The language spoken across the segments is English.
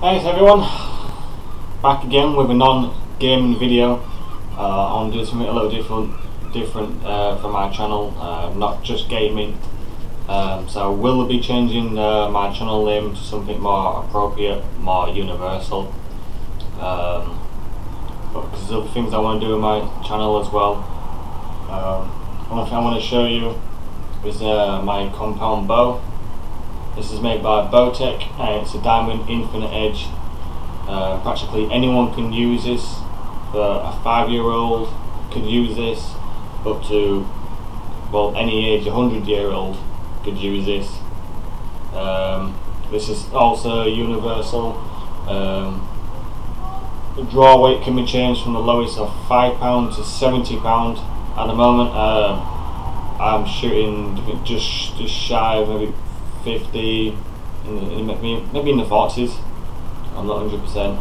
Thanks everyone, back again with a non-gaming video. I want to do something a little different for my channel, not just gaming. So we'll be changing my channel name to something more appropriate, more universal. But because there's other things I want to do with my channel as well. One thing I want to show you is my compound bow. This is made by Bowtech and it's a diamond infinite edge. Practically anyone can use this. A 5-year-old could use this, up to, well, any age, 100-year-old could use this. This is also universal. The draw weight can be changed from the lowest of £5 to £70. At the moment I'm shooting just shy of maybe 50, maybe in the 40s. I'm not 100%.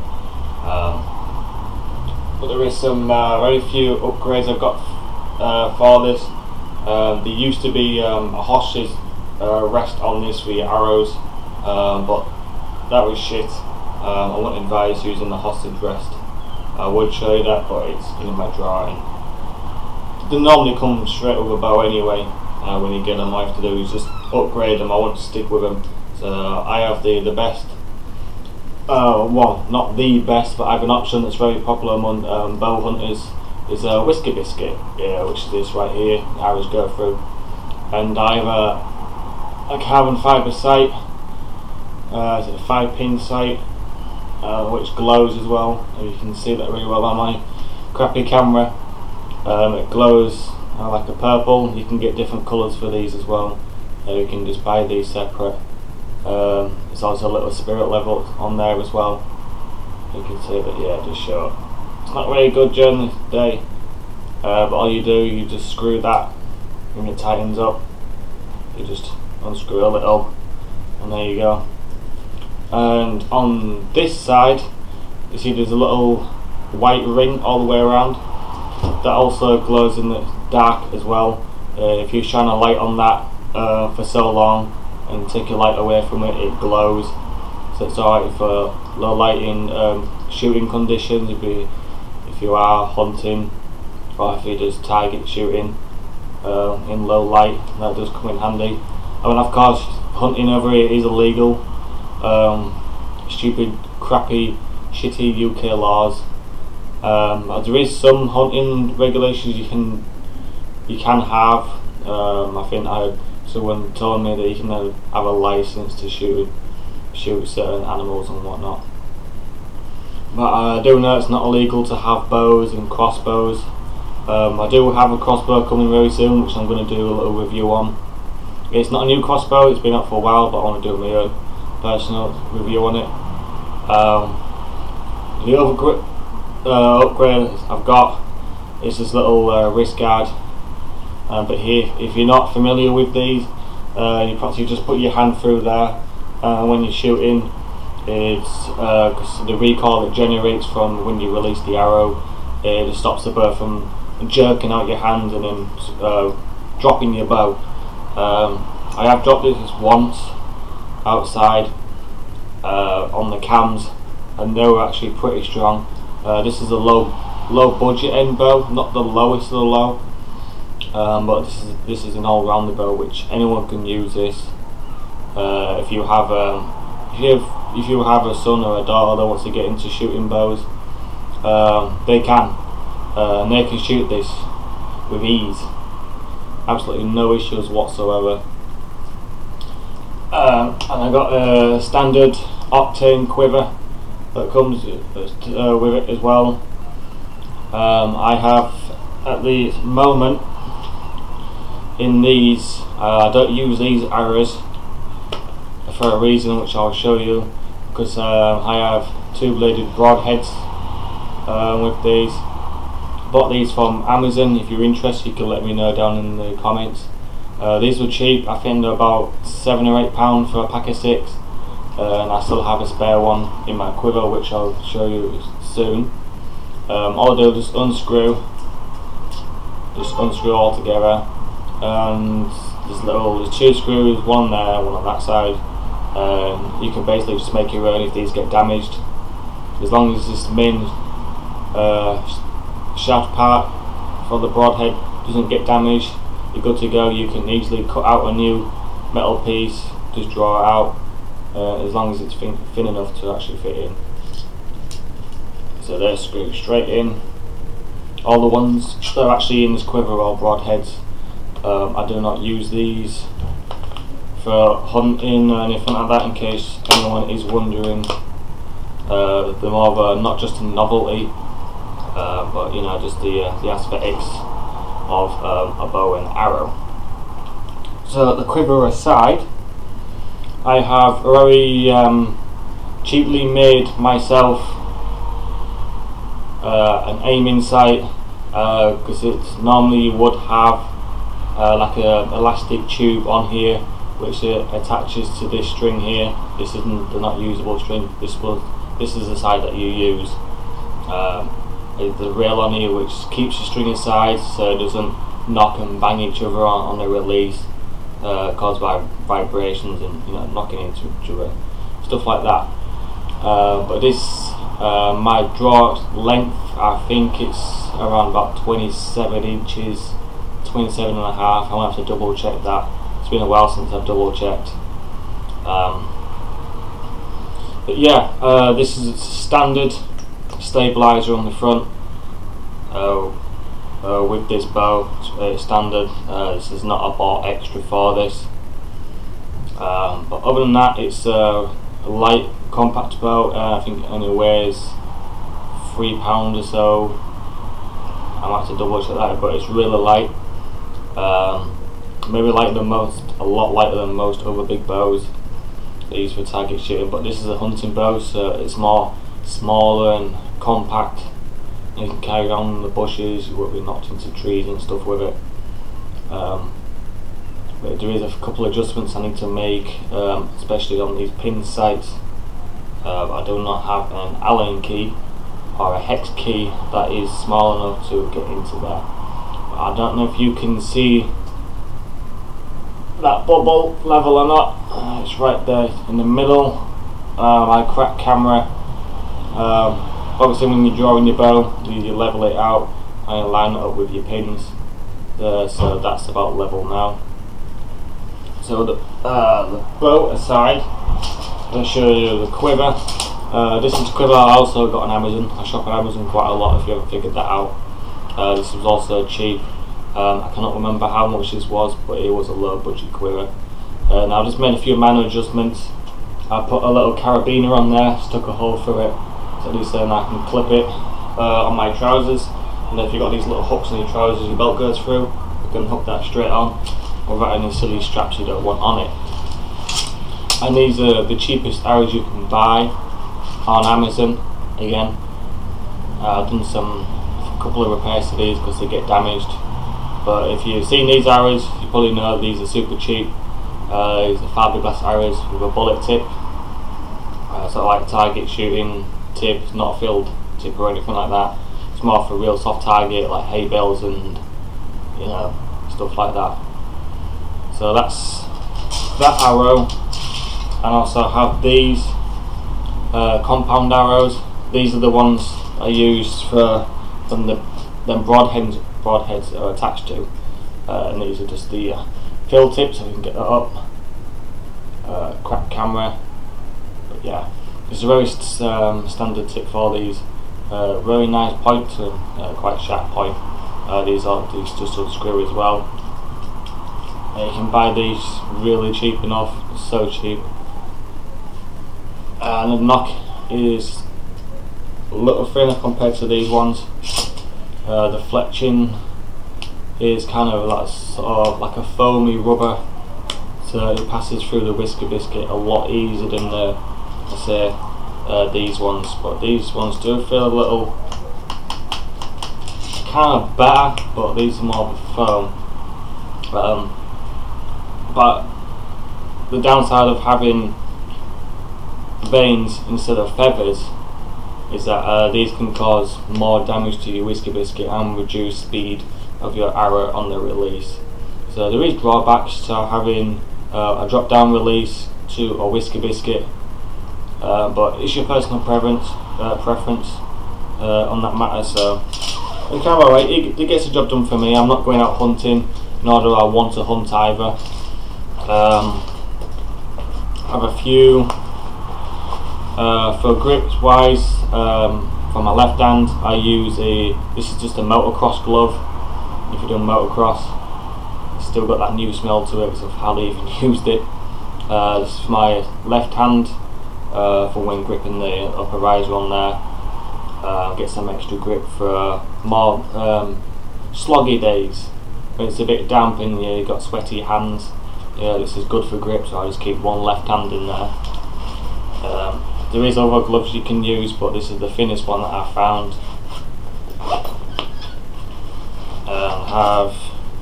But there is some very few upgrades I've got for this. There used to be a hostage rest on this for your arrows, but that was shit. I wouldn't advise using the hostage rest. I would show you that, but it's in my drawing. They normally come straight with a bow anyway. When you get them, all you have to do is just upgrade them. I want to stick with them. So I have the best, well, not the best, but I have an option that's very popular among bow hunters, is a whiskey biscuit, which is this right here. Arrows go through, and I have a carbon fibre sight. It's a 5-pin sight, which glows as well. And you can see that really well on my crappy camera. It glows like a purple. You can get different colours for these as well. You can just buy these separate. There's also a little spirit level on there as well. You can see that, yeah, just short. It's not very good during the day, but all you do, you just screw that and it tightens up. You just unscrew a little and there you go. And on this side, you see there's a little white ring all the way around. That also glows in the dark as well. If you shine a light on that for so long and take your light away from it, it glows. So it's alright for low lighting shooting conditions, if you are hunting, or if you're just target shooting in low light. That does come in handy. I mean, of course, hunting over here is illegal. Stupid, crappy, shitty UK laws. There is some hunting regulations you can have. I think someone told me that you can have a license to shoot certain animals and whatnot. But I do know it's not illegal to have bows and crossbows. I do have a crossbow coming very soon, which I'm going to do a little review on. It's not a new crossbow, it's been out for a while, but I want to do my own personal review on it. The other upgrade I've got is this little wrist guard. But here, if you're not familiar with these, you practically just put your hand through there when you're shooting. It's because the recoil it generates from when you release the arrow, it stops the bird from jerking out your hand and then dropping your bow. I have dropped this once outside on the cams, and they were actually pretty strong. This is a low budget end bow, not the lowest of the low, but this is an all-rounder bow which anyone can use this. If you have a son or a daughter that wants to get into shooting bows, they can, and they can shoot this with ease, absolutely no issues whatsoever. And I got a standard octane quiver that comes with it as well. I have, at the moment, in these, I don't use these arrows for a reason which I'll show you, because I have 2-bladed broadheads with these. Bought these from Amazon. If you're interested, you can let me know down in the comments. These were cheap. I think they're about £7 or £8 for a pack of 6. And I still have a spare one in my quiver, which I'll show you soon. All I do is just unscrew all together, and there's 2 screws, one there, one on that side, You can basically just make your own if these get damaged. As long as this main shaft part for the broadhead doesn't get damaged, you're good to go. You can easily cut out a new metal piece, just draw it out, as long as it's thin enough to actually fit in. So they're screwed straight in. All the ones that are actually in this quiver are all broadheads. I do not use these for hunting or anything like that, in case anyone is wondering. They're more of a, not just a novelty, but you know, just the aesthetics of a bow and arrow. So the quiver aside, I have very cheaply made myself an aiming sight, because it's normally you would have like a elastic tube on here which attaches to this string here. This isn't the not usable string. This is the side that you use. There's the rail on here which keeps the string aside so it doesn't knock and bang each other on the release, caused by vibrations and, you know, knocking into each other, stuff like that. But this, my draw length, I think it's around about 27 inches, 27 and a half. I'm going to have to double check that. It's been a while since I've double checked. But yeah, this is a standard stabilizer on the front with this bow. It's standard. This is not a bought extra for this. But other than that, it's a light compact bow. I think it only weighs £3 or so. I might have to double check that, but it's really light. Maybe like the most, a lot lighter than most other big bows used for target shooting. But this is a hunting bow, so it's more smaller and compact. You can carry on the bushes, you won't be knocked into trees and stuff with it. But there is a couple of adjustments I need to make, especially on these pin sights. I do not have an Allen key or a hex key that is small enough to get into there. I don't know if you can see that bubble level or not. It's right there in the middle. My crack camera. Obviously when you're drawing your bow, you level it out and you line it up with your pins. So that's about level now. So the bow aside, I'll show you the quiver. This is quiver I also got on Amazon. I shop on Amazon quite a lot, if you haven't figured that out. This was also cheap. I cannot remember how much this was, but it was a low budget quiver. And I just made a few minor adjustments. I put a little carabiner on there, stuck a hole through it, so at least then I can clip it on my trousers. And if you've got these little hooks in your trousers your belt goes through, you can hook that straight on without any silly straps you don't want on it. And these are the cheapest arrows you can buy on Amazon. Again, I've done a couple of repairs to these because they get damaged. But if you've seen these arrows, you probably know these are super cheap. These are fiberglass arrows with a bullet tip. Sort of like target shooting tip, not a field tip or anything like that. It's more for real soft target like hay bales and, you know, stuff like that. So that's that arrow. And also have these compound arrows. These are the ones I use for when them broadheads are attached to, and these are just the fill tips, so we can get that up. Crack camera, but yeah, it's a very standard tip for these. Very nice point and quite sharp point. These just unscrew as well. You can buy these really cheap enough, so cheap. And the knock is a little thinner compared to these ones. The fletching is kind of like like a foamy rubber, so it passes through the whisker biscuit a lot easier than these ones. But these ones do feel a little kind of better, but these are more of a foam. But the downside of having veins instead of feathers is that these can cause more damage to your whisker biscuit and reduce speed of your arrow on the release. So there is drawbacks to having a drop down release to a whiskey biscuit, but it's your personal preference on that matter. So it's kind of alright. It gets the job done for me. I'm not going out hunting, nor do I want to hunt either. I have a few for grips wise. For my left hand, I use this is just a motocross glove. If you're doing motocross, it's still got that new smell to it because I've hardly even used it. This is my left hand for when gripping the upper riser on there. Get some extra grip for more sloggy days when it's a bit damp and you've got sweaty hands. Yeah, this is good for grip, so I just keep one left hand in there. There is other gloves you can use, but this is the thinnest one that I found. I have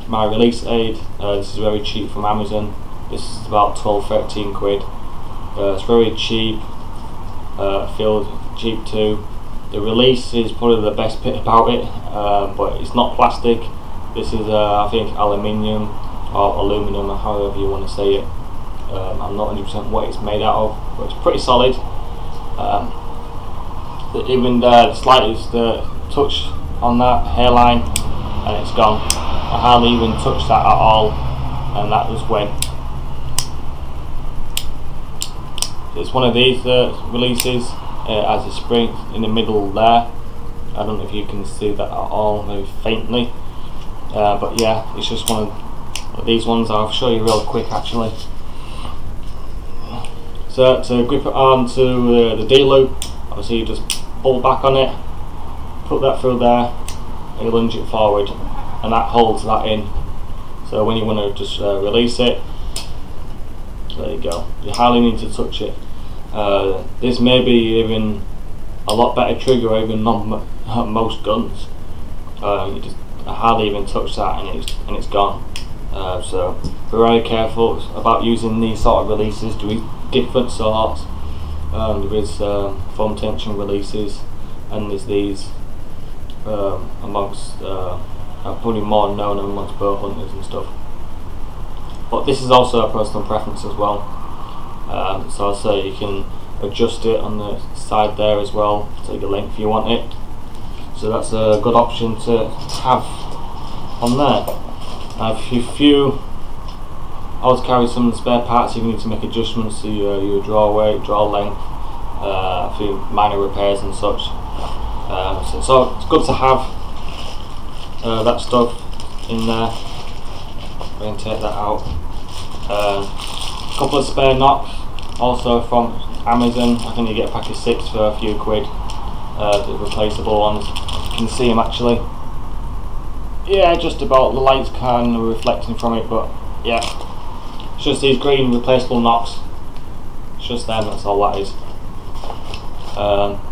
my release aid. This is very cheap from Amazon. This is about 12-13 quid. It's very cheap. Feels cheap too. The release is probably the best bit about it, but it's not plastic. This is I think aluminium or aluminum, or however you want to say it. I'm not 100% what it's made out of, but it's pretty solid. Even the slightest touch on that hairline and it's gone. I hardly even touched that at all, and that just went. It's one of these releases, as a spring in the middle there. I don't know if you can see that at all, maybe faintly, but yeah, it's just one of these ones. I'll show you real quick actually. So to grip it onto the D-loop, obviously you just pull back on it, put that through there, and you lunge it forward, and that holds that in. So when you want to just release it, there you go. You hardly need to touch it. This may be even a lot better trigger even most guns. You just hardly even touch that and it's gone. So be very careful about using these sort of releases. There is different sorts. There is foam tension releases, and there's these amongst probably more known amongst bow hunters and stuff. But this is also a personal preference as well. So I'll say you can adjust it on the side there as well, take the length you want it. So that's a good option to have on there. If you always carry some spare parts if you need to make adjustments to your draw weight, draw length, a few minor repairs and such. So it's good to have that stuff in there. I'm going to take that out. A couple of spare knocks also from Amazon. I think you get a pack of 6 for a few quid. The replaceable ones, you can see them actually. Yeah, just about. The light's kind of reflecting from it, but yeah, it's just these green replaceable knocks. It's just them, that's all that is.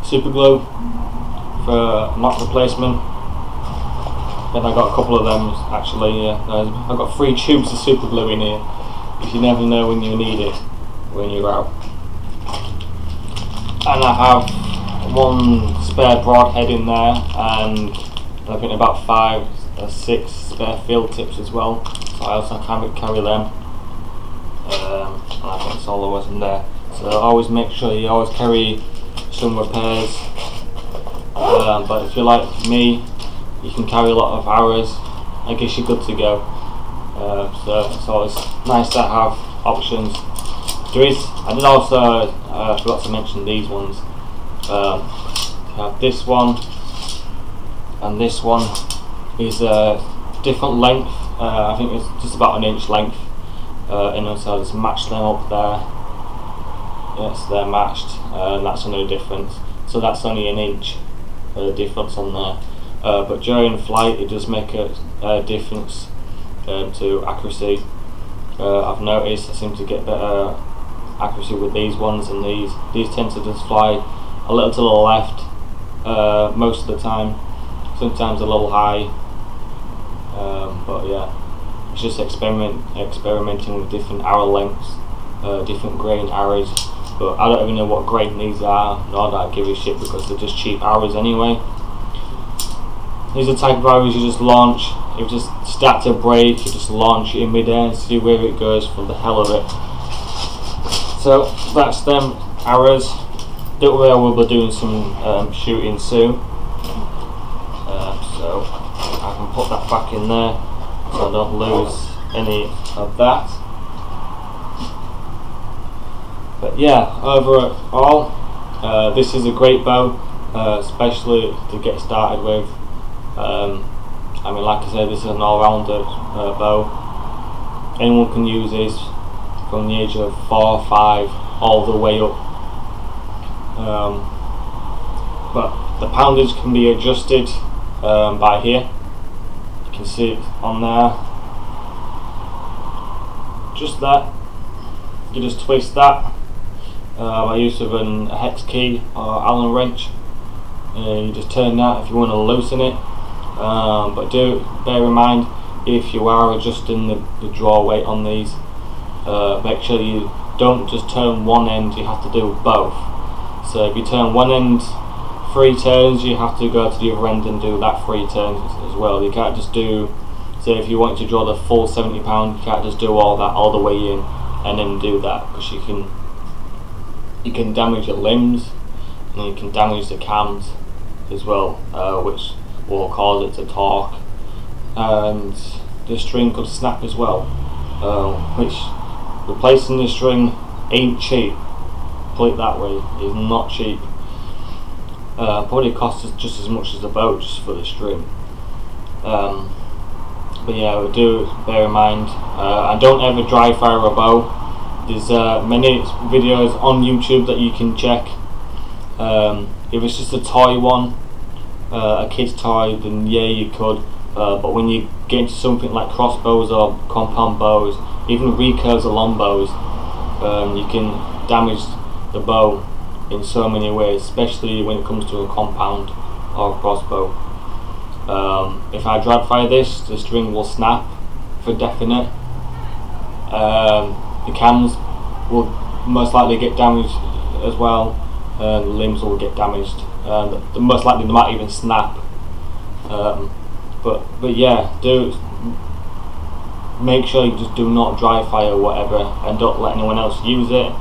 Super glue for knock replacement. Then I got a couple of them actually. I've got 3 tubes of super glue in here, because you never know when you need it when you're out. And I have 1 spare broadhead in there, and I think about 5 or 6 spare field tips as well. So I also carry them. And I think that's all there was in there. So always make sure you always carry some repairs. But if you're like me, you can carry a lot of arrows, I guess you're good to go. So it's always nice to have options. I did also forgot to mention these ones. You have this one and this one is a different length. I think it's just about 1 inch length, and also I just matched them up there. Yes, they're matched, and that's another difference. So that's only 1 inch difference on there. But during flight, it does make a difference to accuracy. I've noticed I seem to get better accuracy with these ones, and these tend to just fly a little to the left most of the time, sometimes a little high, but yeah, it's just experimenting with different arrow lengths, different grain arrows. But I don't even know what grain these are, nor do I give a shit, because they're just cheap arrows anyway. These are the type of arrows you just launch. If you just start to break, you just launch it in mid-air and see where it goes for the hell of it. So that's them arrows. Don't worry, I will be doing some shooting soon. So I can put that back in there so I don't lose any of that. But yeah, overall, this is a great bow, especially to get started with. I mean, like I said, this is an all-rounder bow. Anyone can use this from the age of 4 or 5 all the way up. But the poundage can be adjusted by here. You can see it on there. Just that. You just twist that. By use of a hex key or Allen wrench. You just turn that if you want to loosen it. But do bear in mind, if you are adjusting the draw weight on these, make sure you don't just turn one end, you have to do both. So if you turn one end 3 turns, you have to go to the other end and do that 3 turns as well. You can't just do, say if you want to draw the full 70 pound, you can't just do all that all the way in and then do that, because you can damage your limbs and you can damage the cams as well, which will cause it to torque, and the string could snap as well, which replacing the string ain't cheap. Put it that way, it's not cheap. Probably costs just as much as the bow just for the string. But yeah, do bear in mind, and don't ever dry fire a bow. There's many videos on YouTube that you can check. If it's just a toy one, a kid's toy, then yeah, you could. But when you get into something like crossbows or compound bows, even recurves or long bows, you can damage the bow in so many ways, especially when it comes to a compound or a crossbow. If I drag fire this, the string will snap for definite. The cams will most likely get damaged as well, and the limbs will get damaged. Most likely they might even snap. But yeah, do make sure you just do not dry fire whatever, and don't let anyone else use it.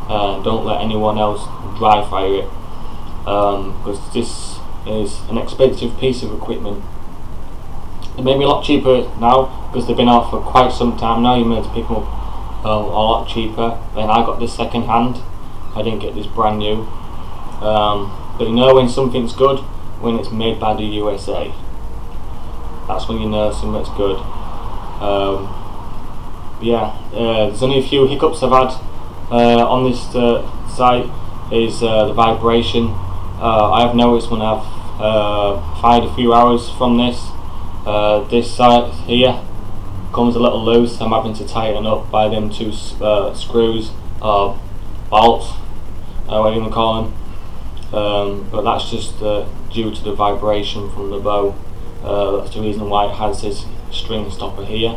Don't let anyone else dry fire it, because this is an expensive piece of equipment. It may be a lot cheaper now because they've been out for quite some time now. You may have to pick them up a lot cheaper. And I got this second hand. I didn't get this brand new. But you know when something's good, when it's made by the USA. That's when you know something's good. Yeah, there's only a few hiccups I've had on this site. Is the vibration. I have noticed when I've fired a few arrows from this, this side here comes a little loose. I'm having to tighten up by them 2 screws, bolts, whatever you want to call them. But that's just due to the vibration from the bow. That's the reason why it has this string stopper here.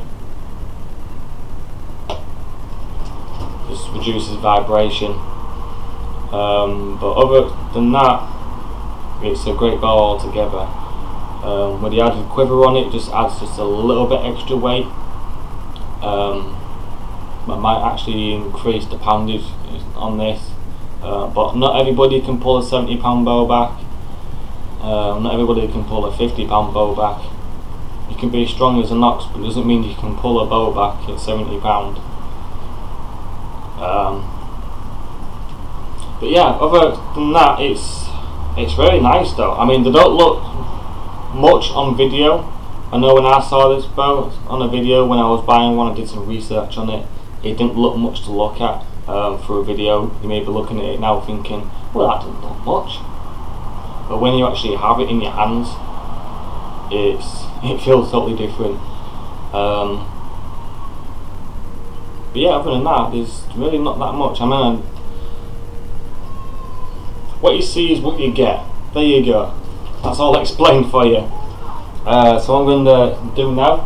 Just reduces vibration. But other than that, it's a great bow altogether. When you add a quiver on it, just adds just a little bit extra weight. I might actually increase the poundage on this, but not everybody can pull a 70 pound bow back. Not everybody can pull a 50 pound bow back. You can be as strong as an ox, but it doesn't mean you can pull a bow back at 70 pound. But yeah, other than that, it's very nice though. I mean, they don't look much on video. I know when I saw this bow on a video when I was buying one, I did some research on it. It didn't look much to look at for a video. You may be looking at it now thinking, well, that doesn't look much. But when you actually have it in your hands, it feels totally different. But yeah, other than that, there's really not that much. I mean, what you see is what you get. There you go. That's all explained for you. So what I'm going to do now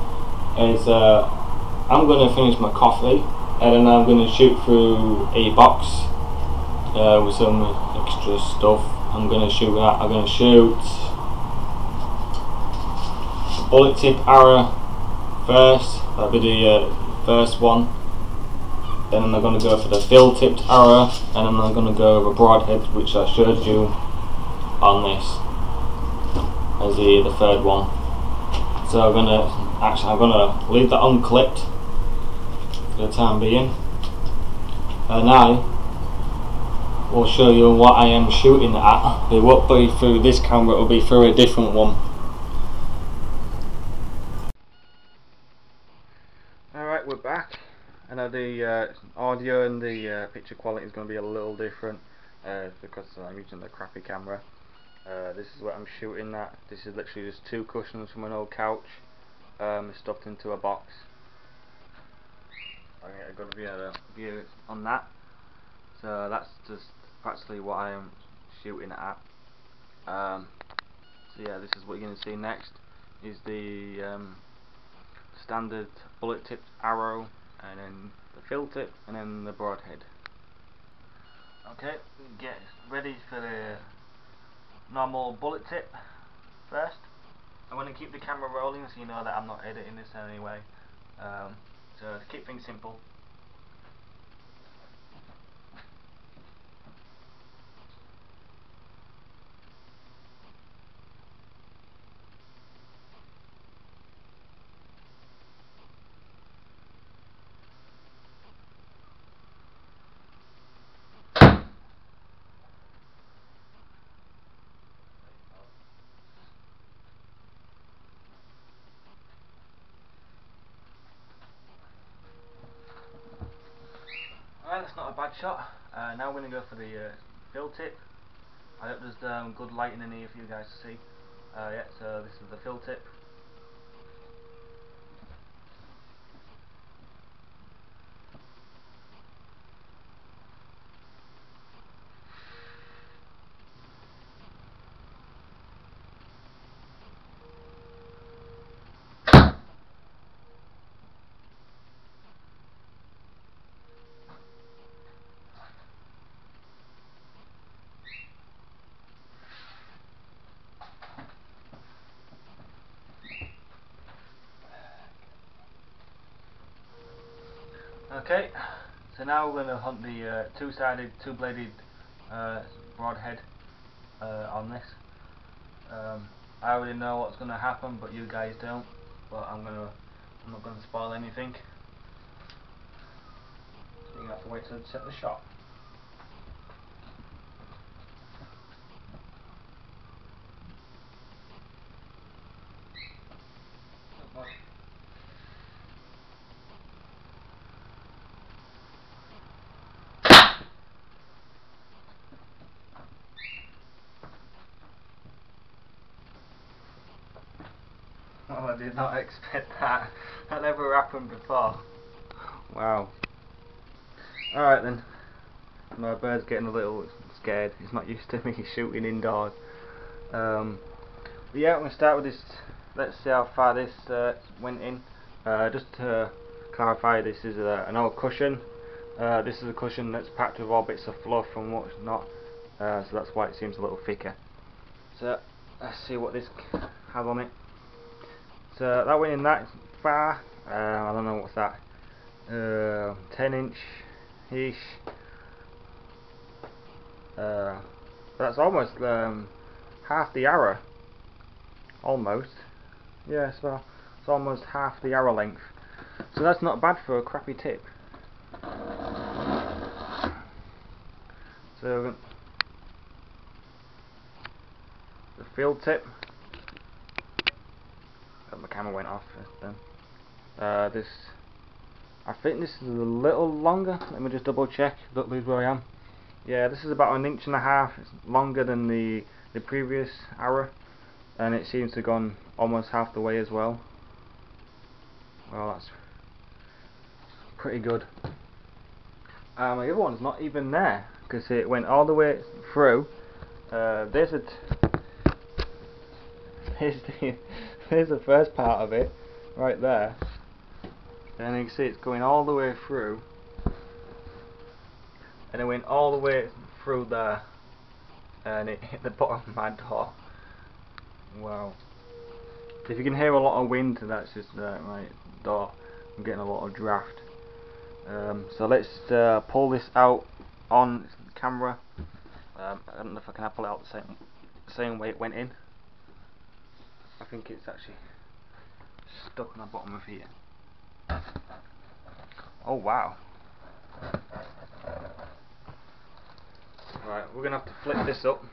is I'm going to finish my coffee, and then I'm going to shoot through a box with some extra stuff. I'm going to shoot that. I'm going to shoot a bullet tip arrow first. That'll be the first one. then I'm going to go for the field-tipped arrow, and then I'm going to go with a broadhead, which I showed you on this as the third one. So I'm gonna leave that unclipped for the time being, and now we'll show you what I am shooting at. It won't be through this camera, it will be through a different one. Alright, we're back. I know the audio and the picture quality is going to be a little different because I'm using the crappy camera. This is what I'm shooting at. This is literally just 2 cushions from an old couch stuffed into a box. I get a good view on that. So that's just practically what I am shooting at. So yeah, this is what you're going to see next. Is the standard bullet tipped arrow, and then the field tip, and then the broadhead. Okay, get ready for the normal bullet tip first. I'm going to keep the camera rolling so you know that I'm not editing this in any way. So to keep things simple. Alright, that's not a bad shot. Now we're going to go for the field tip. I hope there's good lighting in here for you guys to see. Yeah, so this is the field tip. Okay, so now we're going to hunt the two-sided, two-bladed broadhead on this. I already know what's going to happen, but you guys don't. But I'm not going to spoil anything. So you have to wait to set the shot. Oh, I did not expect that. That never happened before. Wow. Alright then. My bird's getting a little scared. He's not used to me shooting indoors. But yeah, I'm going to start with this. Let's see how far this went in. Just to clarify, this is an old cushion. This is a cushion that's packed with all bits of fluff and what's not. So that's why it seems a little thicker. So let's see what this has on it. So that went in that far. I don't know what's that. 10-inch-ish. That's almost half the arrow. Almost. Yeah, so it's almost half the arrow length. So that's not bad for a crappy tip. So the field tip. Oh, my camera went off then. This, I think this is a little longer. Let me just double check. Don't lose where I am. Yeah, this is about 1.5 inches. It's longer than the previous arrow, and it seems to have gone almost half the way as well. Well, that's pretty good. My other one's not even there because it went all the way through. There's the first part of it right there, and you can see it's going all the way through, and it went all the way through there, and it hit the bottom of my door. Wow. If you can hear a lot of wind, that's just my door. I'm getting a lot of draft. So let's pull this out on camera. I don't know if I can pull it out the same way it went in. I think it's actually stuck on the bottom of here. Oh wow. Right, we're gonna have to flip this up.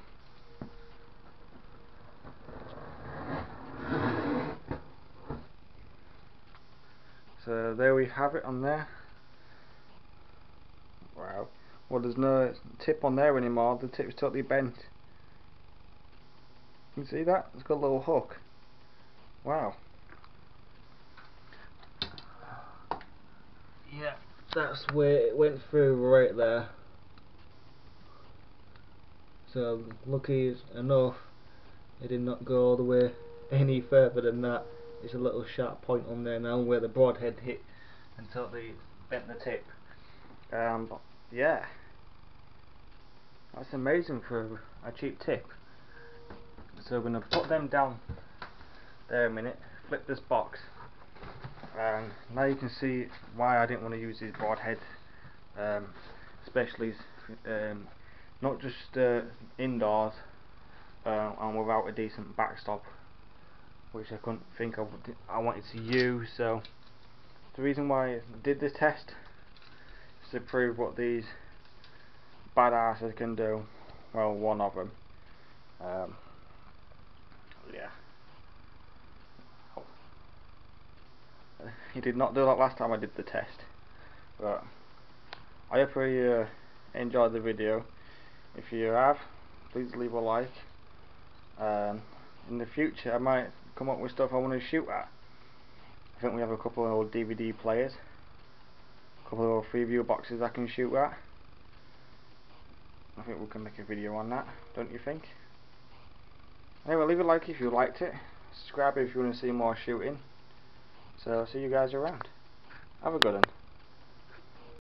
So there we have it on there. Wow. Well, there's no tip on there anymore. The tip's totally bent. You can see that? It's got a little hook. Wow. Yeah, that's where it went through right there. So lucky enough, it did not go all the way any further than that. It's a little sharp point on there now where the broadhead hit and totally bent the tip. But yeah, that's amazing for a cheap tip. So we're going to put them down there a minute, flip this box, and now you can see why I didn't want to use these broadheads, especially not just indoors and without a decent backstop, which I couldn't think I wanted to use. So the reason why I did this test is to prove what these badasses can do. Well, one of them. Yeah. He did not do that last time I did the test. But I hope you enjoyed the video. If you have, please leave a like. In the future I might come up with stuff I want to shoot at. I think we have a couple of old DVD players, a couple of old Freeview boxes I can shoot at. I think we can make a video on that, don't you think? Anyway, leave a like if you liked it, subscribe if you want to see more shooting. So see you guys around. Have a good one.